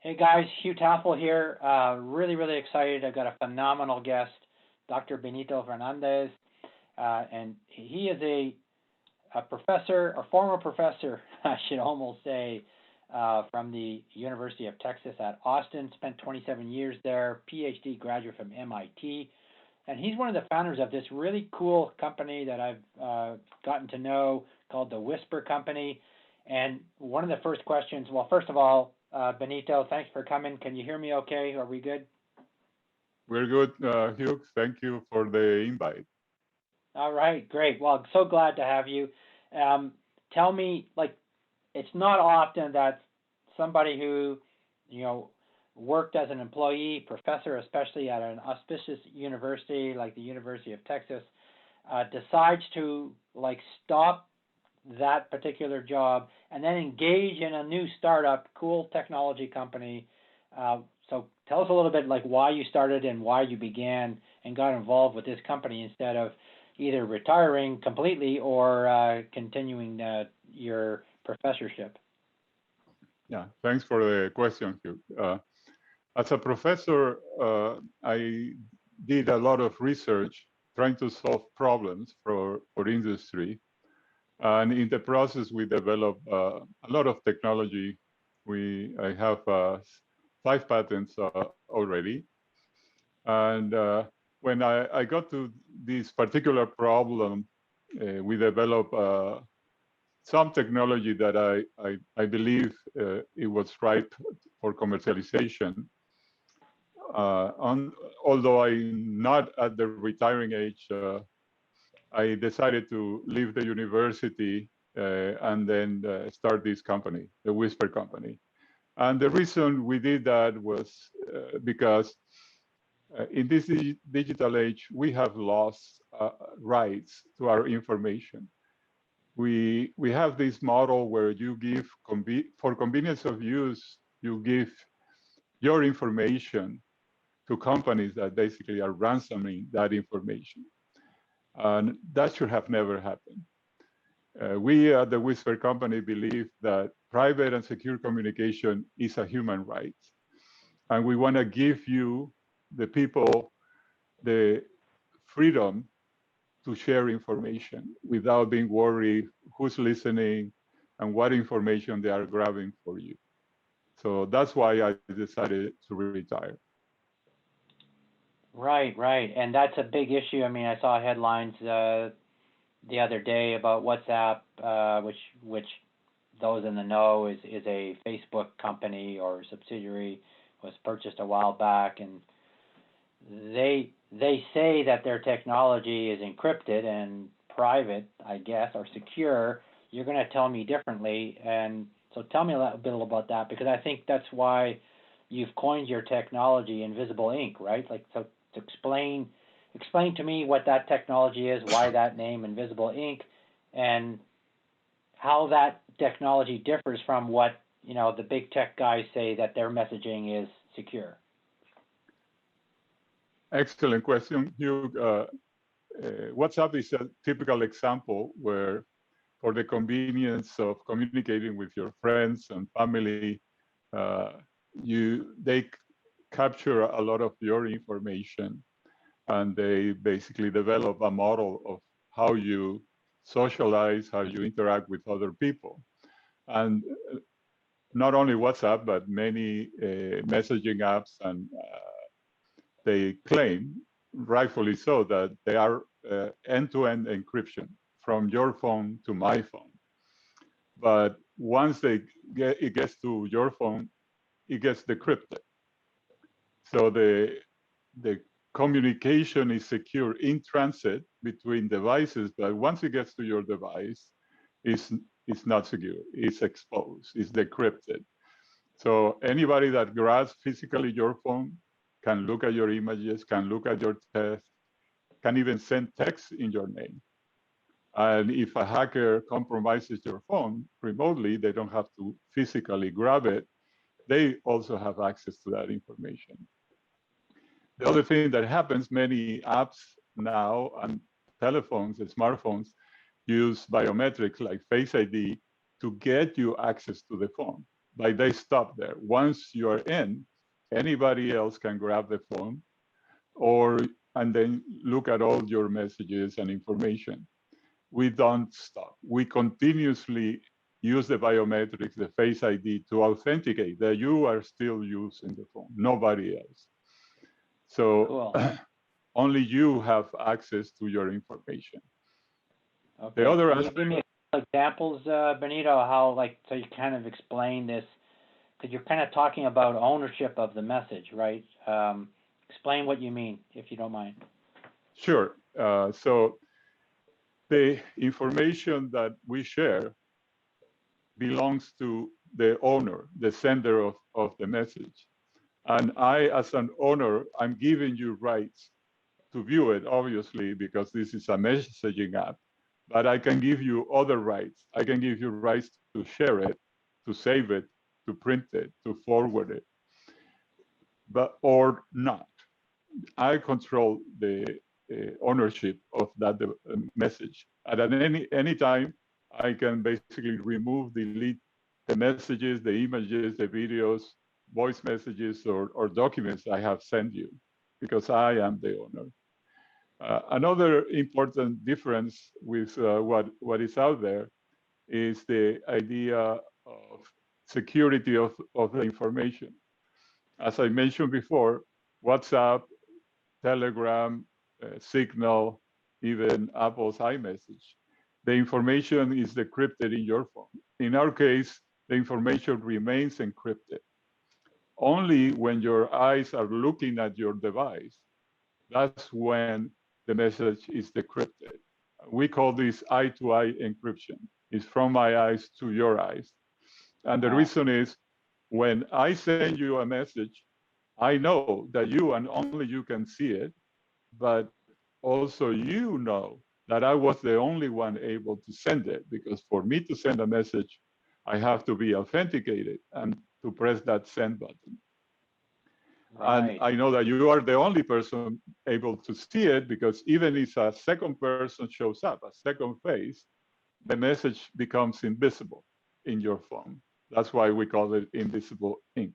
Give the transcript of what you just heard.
Hey guys, Hugh Tafel here. Really excited. I've got a phenomenal guest, Dr. Benito Fernandez, and he is a professor, a former professor, I should almost say, from the University of Texas at Austin. Spent 27 years there. PhD graduate from MIT, and he's one of the founders of this really cool company that I've gotten to know called the Whisper Company. And one of the first questions, well, first of all, Benito, thanks for coming. Can you hear me okay? Are we good? We're good, Hugh. Thank you for the invite. All right, great. Well, I'm so glad to have you. Tell me, like, it's not often that somebody who, you know, worked as an employee, professor, especially at an auspicious university like the University of Texas, decides to like stop that particular job and then engage in a new startup, cool technology company. So tell us a little bit like why you started and why you began and got involved with this company instead of either retiring completely or continuing your professorship. Yeah, thanks for the question, Hugh. As a professor, I did a lot of research trying to solve problems for industry. And in the process, we developed a lot of technology. I have 5 patents already. And when I got to this particular problem, we developed some technology that I believe it was ripe for commercialization. Although I'm not at the retiring age, I decided to leave the university and then start this company, the Whisper Company. And the reason we did that was because in this digital age, we have lost rights to our information. We have this model where you give, for convenience of use, you give your information to companies that basically are ransoming that information. And that should have never happened. We at the Whisper Company believe that private and secure communication is a human right. And we want to give you, the people, the freedom to share information without being worried who's listening and what information they are grabbing for you. So that's why I decided to retire. Right. And that's a big issue. I mean, I saw headlines the other day about WhatsApp, which those in the know is a Facebook company or subsidiary, was purchased a while back, and they say that their technology is encrypted and private, I guess, or secure. You're going to tell me differently, and so tell me a little bit about that, because I think that's why you've coined your technology Invisible Ink, right? Like, so to explain to me what that technology is, why that name Invisible Ink, and how that technology differs from what, you know, the big tech guys say that their messaging is secure. Excellent question, Hugh. WhatsApp is a typical example where, for the convenience of communicating with your friends and family, they capture a lot of your information, and they basically develop a model of how you socialize, how you interact with other people. And not only WhatsApp, but many messaging apps, and they claim, rightfully so, that they are end-to-end encryption from your phone to my phone. But once it gets to your phone, it gets decrypted. So the communication is secure in transit between devices, but once it gets to your device, it's not secure. It's exposed. It's decrypted. So anybody that grabs physically your phone can look at your images, can look at your text, can even send text in your name. And if a hacker compromises your phone remotely, they don't have to physically grab it. They also have access to that information. The other thing that happens, many apps now and telephones and smartphones use biometrics like Face ID to get you access to the phone. but they stop there. Once you are in, anybody else can grab the phone and then look at all your messages and information. We don't stop. We continuously use the biometrics, the Face ID, to authenticate that you are still using the phone, nobody else. So Cool. only you have access to your information. Okay. The other Can you aspect, give me examples, Benito, how, like, so you kind of explain this, because you're kind of talking about ownership of the message, right? Explain what you mean, if you don't mind. sure. So the information that we share belongs to the owner, the sender of the message. And I, as an owner, I'm giving you rights to view it, obviously, because this is a messaging app. But I can give you other rights. I can give you rights to share it, to save it, to print it, to forward it, or not. I control the ownership of that message. And at any time, I can basically remove, delete the messages, the images, the videos, voice messages, or documents I have sent you, because I am the owner. Another important difference with what is out there is the idea of security of the information. As I mentioned before, WhatsApp, Telegram, Signal, even Apple's iMessage. The information is decrypted in your phone. In our case, the information remains encrypted. Only when your eyes are looking at your device, that's when the message is decrypted. We call this eye-to-eye encryption. It's from my eyes to your eyes. And the reason is, when I send you a message, I know that you and only you can see it, but also you know that I was the only one able to send it, because for me to send a message, I have to be authenticated and to press that send button. Right. And I know that you are the only person able to see it, because even if a second person shows up, a second face, the message becomes invisible in your phone. That's why we call it invisible ink.